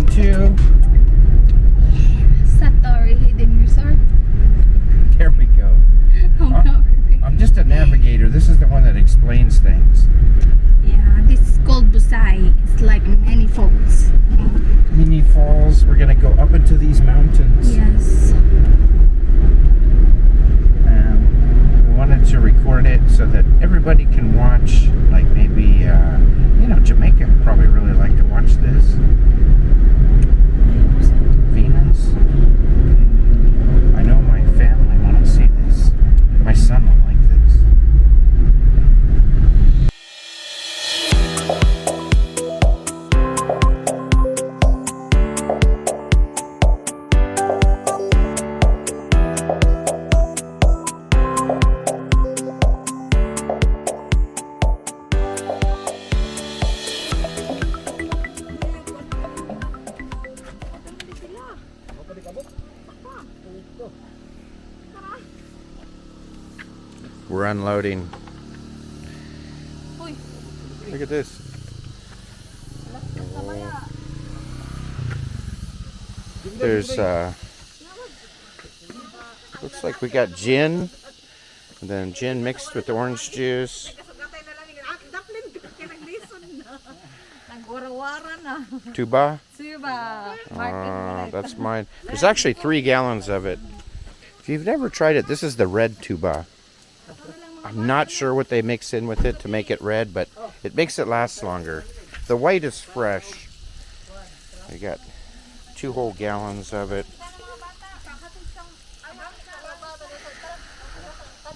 to Satorre Hidden Resort. there we go. I'm just a navigator. This is the one that explains things. Yeah, this is called Busay. It's like many falls. Mini falls. We're gonna go up into these mountains. Yes. We wanted to record it so that everybody can watch. Like maybe, you know, Jamaica would probably really like to watch this. Venus. I know my family want to see this. My son will like this. We're unloading. Look at this. There's looks like we got gin, and then gin mixed with orange juice. Tuba? That's mine. There's actually 3 gallons of it. If you've never tried it, this is the red tuba. I'm not sure what they mix in with it to make it red, but it makes it last longer. The white is fresh. We got 2 whole gallons of it.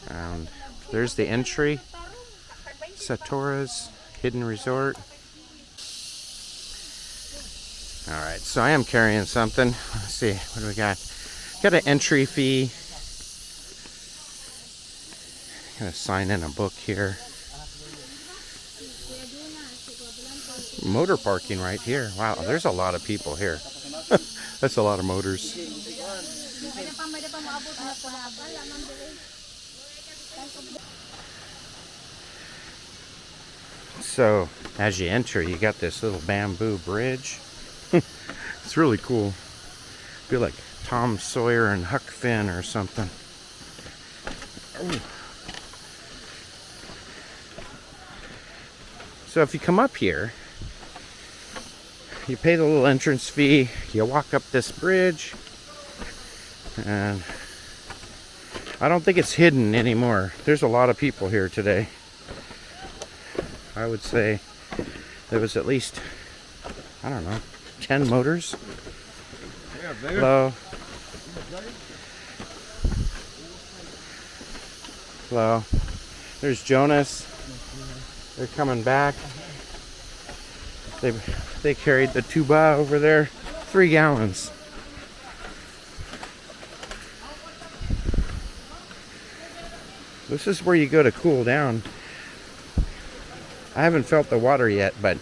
And there's the entry. Satorre's Hidden Resort. Alright, so I am carrying something. Let's see, what do we got? Got an entry fee. Gonna sign in a book here. Motor parking right here. Wow, there's a lot of people here. That's a lot of motors. So, as you enter, you got this little bamboo bridge. It's really cool. Feel like Tom Sawyer and Huck Finn or something. Ooh. So if you come up here, you pay the little entrance fee, you walk up this bridge, and I don't think it's hidden anymore. There's a lot of people here today. I would say there was at least, I don't know, 10 motors. Hello. Hello. There's Jonas. They're coming back. They carried the tuba over there. 3 gallons. This is where you go to cool down. I haven't felt the water yet, but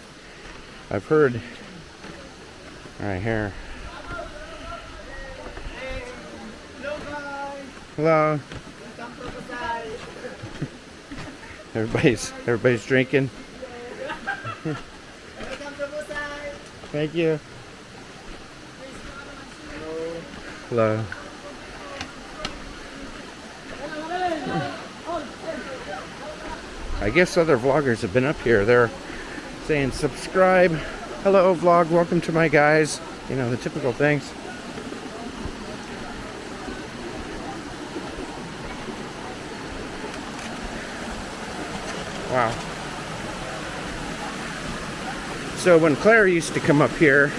I've heard right here. Hello. Everybody's drinking. Thank you. Hello. I guess other vloggers have been up here. They're saying subscribe. Hello vlog, welcome to my guys. You know, the typical things. Wow. So when Claire used to come up here,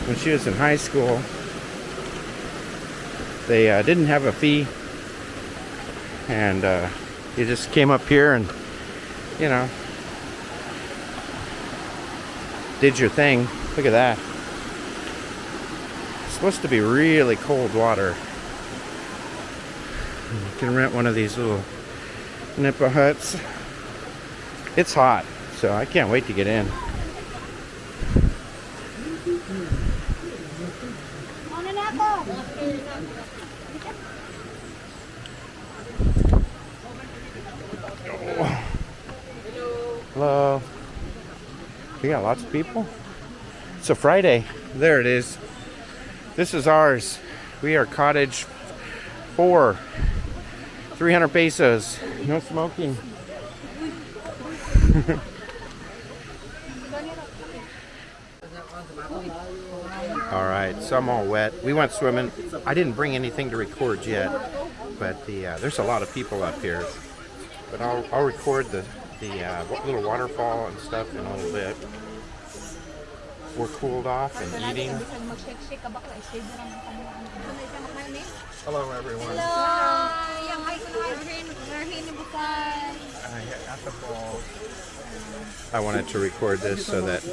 when she was in high school, they didn't have a fee. And you just came up here and, you know, did your thing. Look at that. It's supposed to be really cold water. You can rent one of these little nipa huts. It's hot, so I can't wait to get in. Hello. We got lots of people. It's a Friday. There it is. This is ours. We are cottage 4. 300 pesos. No smoking. All right, so I'm all wet. We went swimming. I didn't bring anything to record yet, but there's a lot of people up here. But I'll record the little waterfall and stuff in a little bit. We're cooled off and eating. Hello, everyone. At the falls. I wanted to record this so that,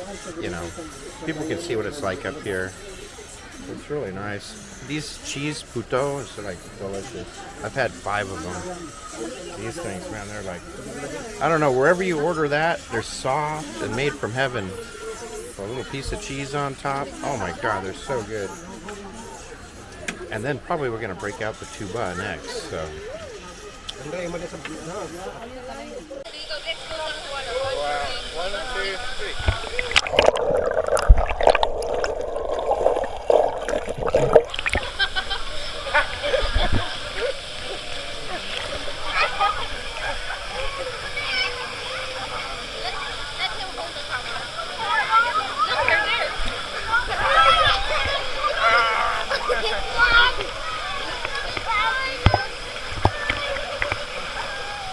you know, people can see what it's like up here. It's really nice. These cheese putos are like delicious. I've had 5 of them. These things, man, they're like, I don't know, wherever you order that, they're soft and made from heaven. A little piece of cheese on top. Oh my God, they're so good. And then probably we're gonna break out the tuba next. So. Wow. 1, 2, 3.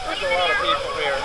There's a lot of people here.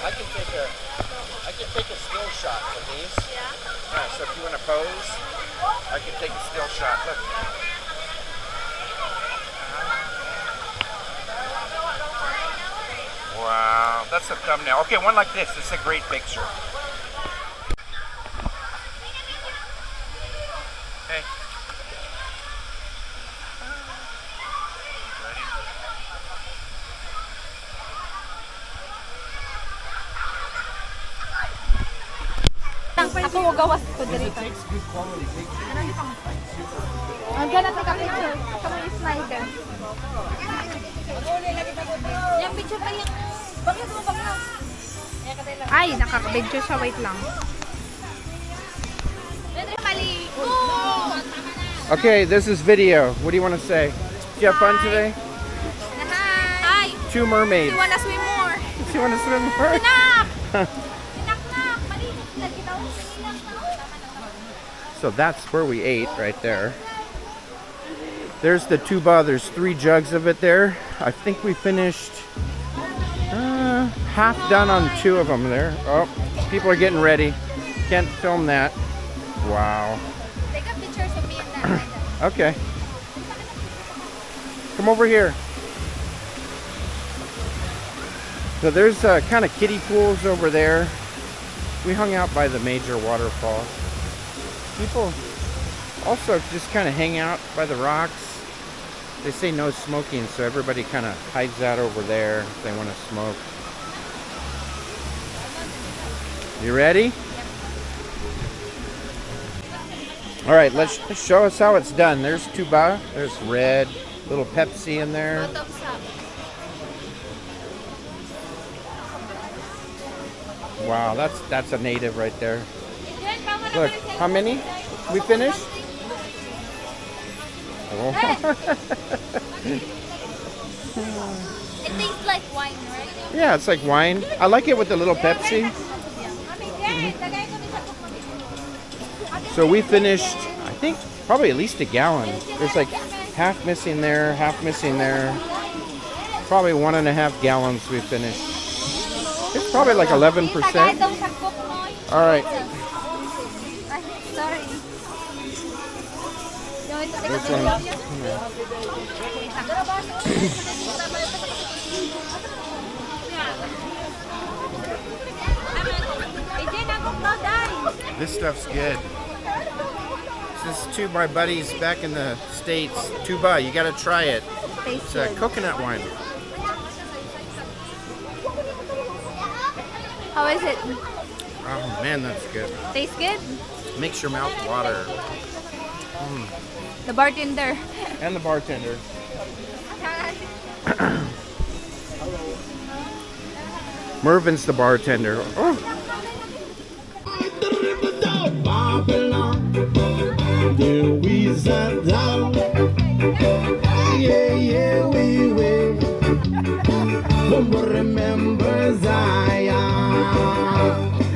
I can take a still shot from these. Yeah, so if you want to pose, I can take a still shot. Look. Wow, that's a thumbnail. Okay, one like this. This is a great picture. Hey. Ready? Ako gawas ko dito. Andiyan na ka picture. Kami smile ka. Yung picture pa yung bakit mo bakla? Ay, nakaka-picture siya. Wait lang. Okay, this is video. What do you want to say? Did you have fun today? Hi. 2 mermaids. You wanna swim more? You want to swim more? So that's where we ate, right there. There's the tuba. There's 3 jugs of it there. I think we finished half done on 2 of them there. Oh, people are getting ready. Can't film that. Wow. Take a picture of me and that. Okay. Come over here. So there's kind of kiddie pools over there. We hung out by the major waterfall. People also just kind of hang out by the rocks. They say no smoking, so everybody kind of hides out over there if they want to smoke. You ready? All right, let's show us how it's done. There's tuba, there's red, little Pepsi in there. Wow, that's a native right there. Look, how many? We finished? Oh. It tastes like wine, right? Yeah, it's like wine. I like it with the little Pepsi. So we finished, I think, probably at least a gallon. There's like half missing there, half missing there. Probably 1.5 gallons we finished. It's probably like 11%. All right. Sorry. This one. Hindi na ako daw, This stuff's good. This is two of my buddies back in the States. Tuba, you gotta try it. It's a coconut wine. How is it? Oh man, that's good. Tastes good? Makes your mouth water. The bartender. And the bartender. Mervin's the bartender. Oh. There we sat down. Yeah, yeah, we will. Remember Zion.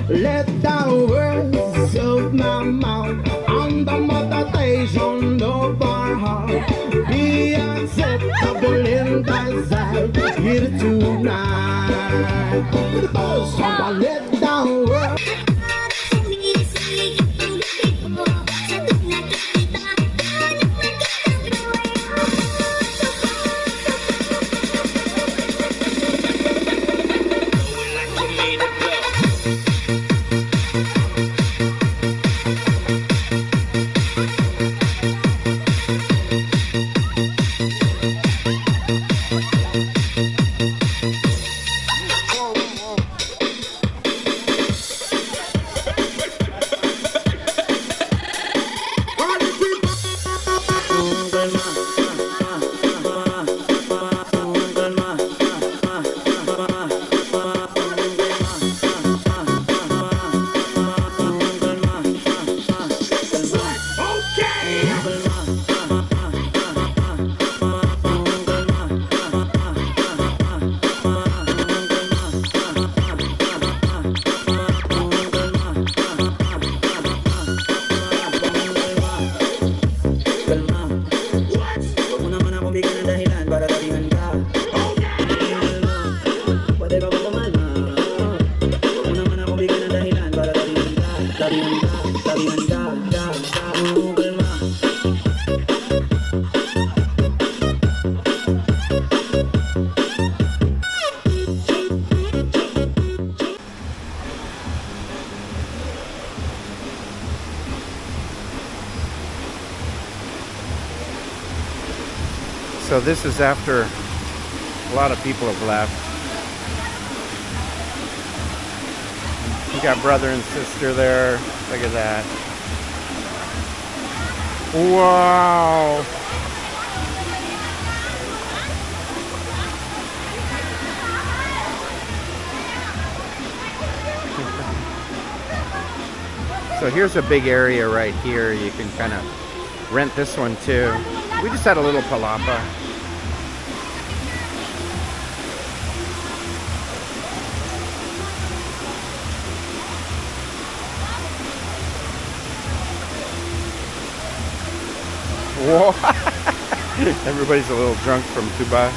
Let the words of my mouth and the meditation of our heart be acceptable in thy sight here tonight. So let the words. So this is after a lot of people have left. You got brother and sister there. Look at that. Wow. So here's a big area right here. You can kind of rent this one too. We just had a little palapa. Whoa! Everybody's a little drunk from Tuba.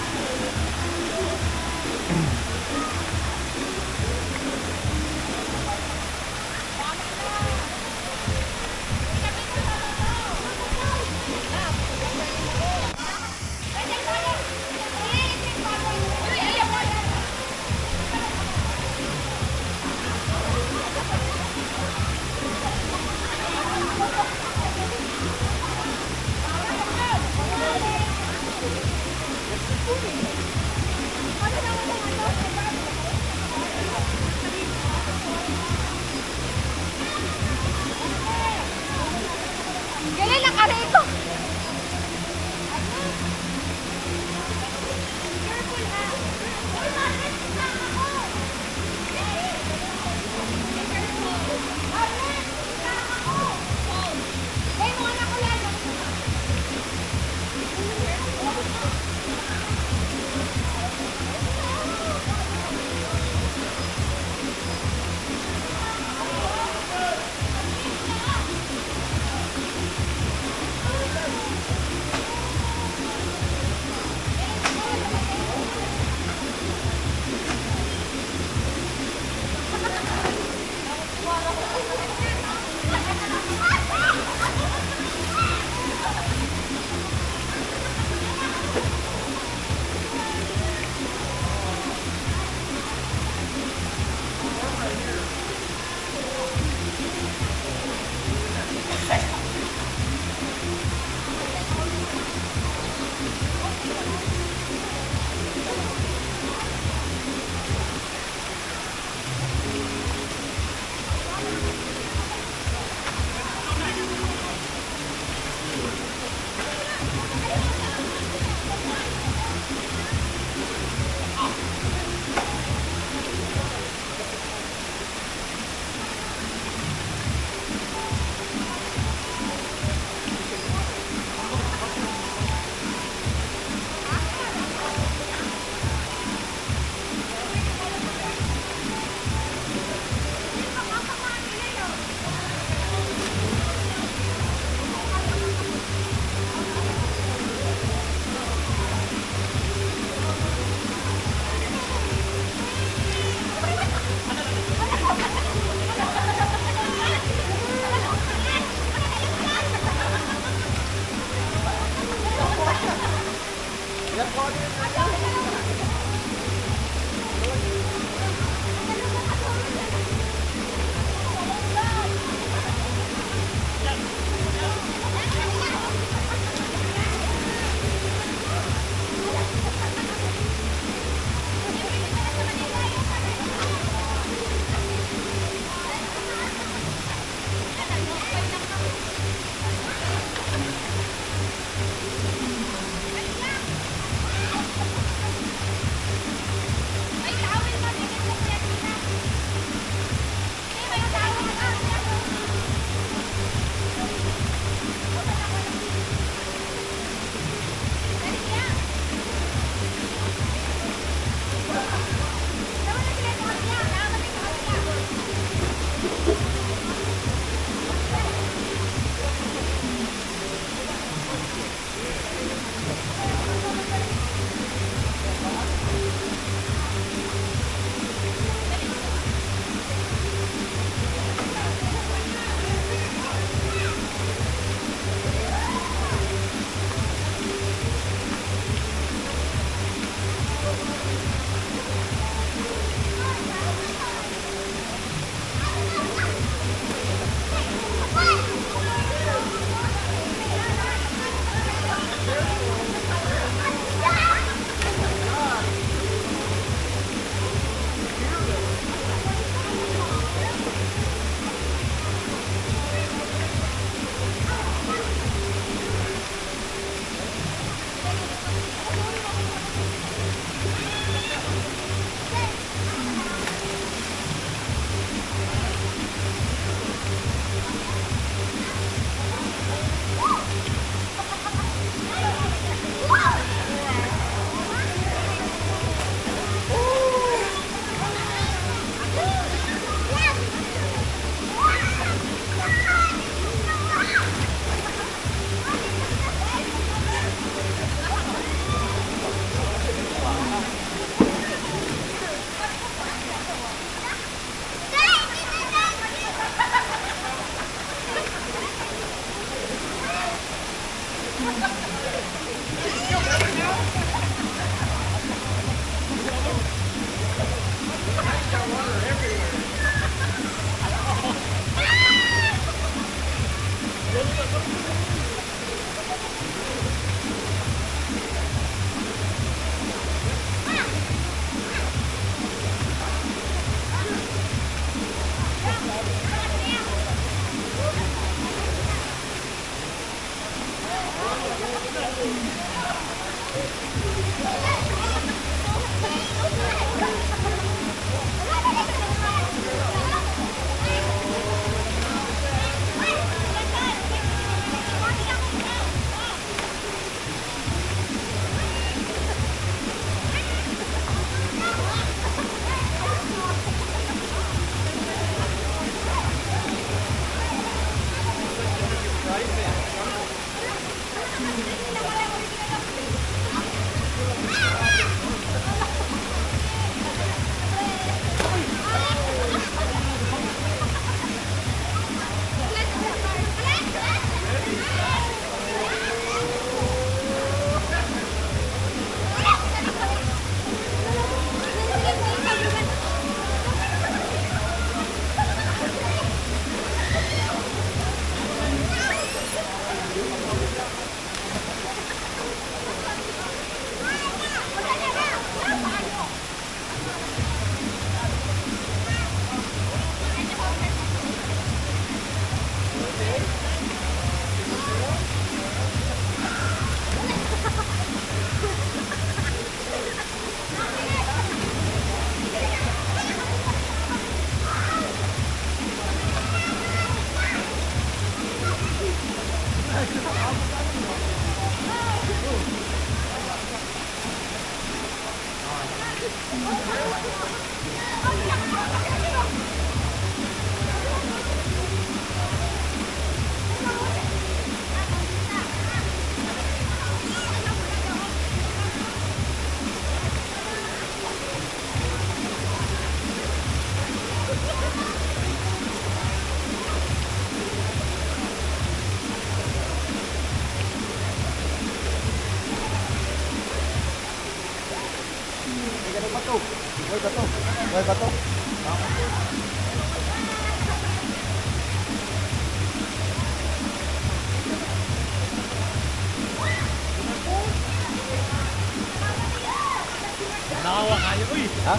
Nakawa kayo. Uy! Ha?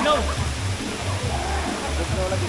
No! No lagi.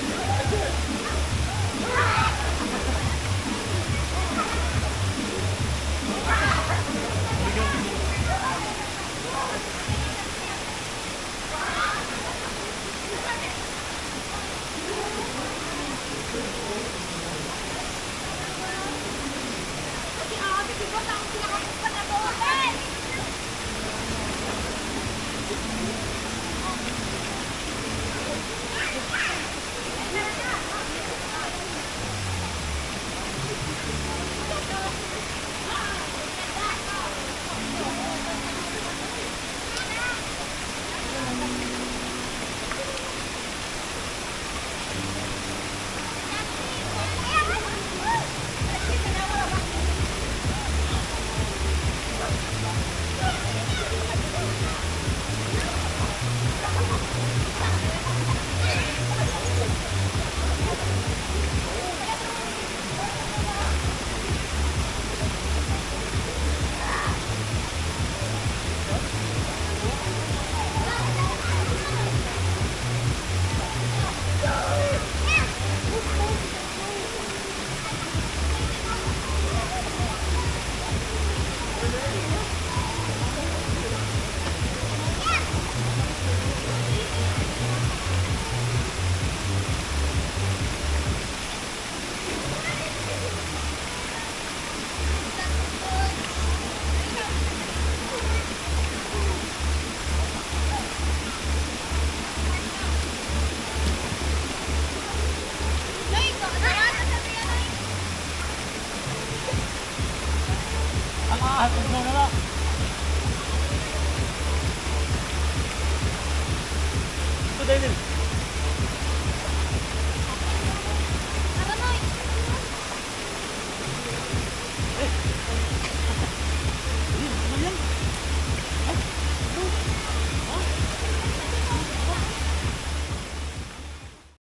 Ang ahas, no, no, no.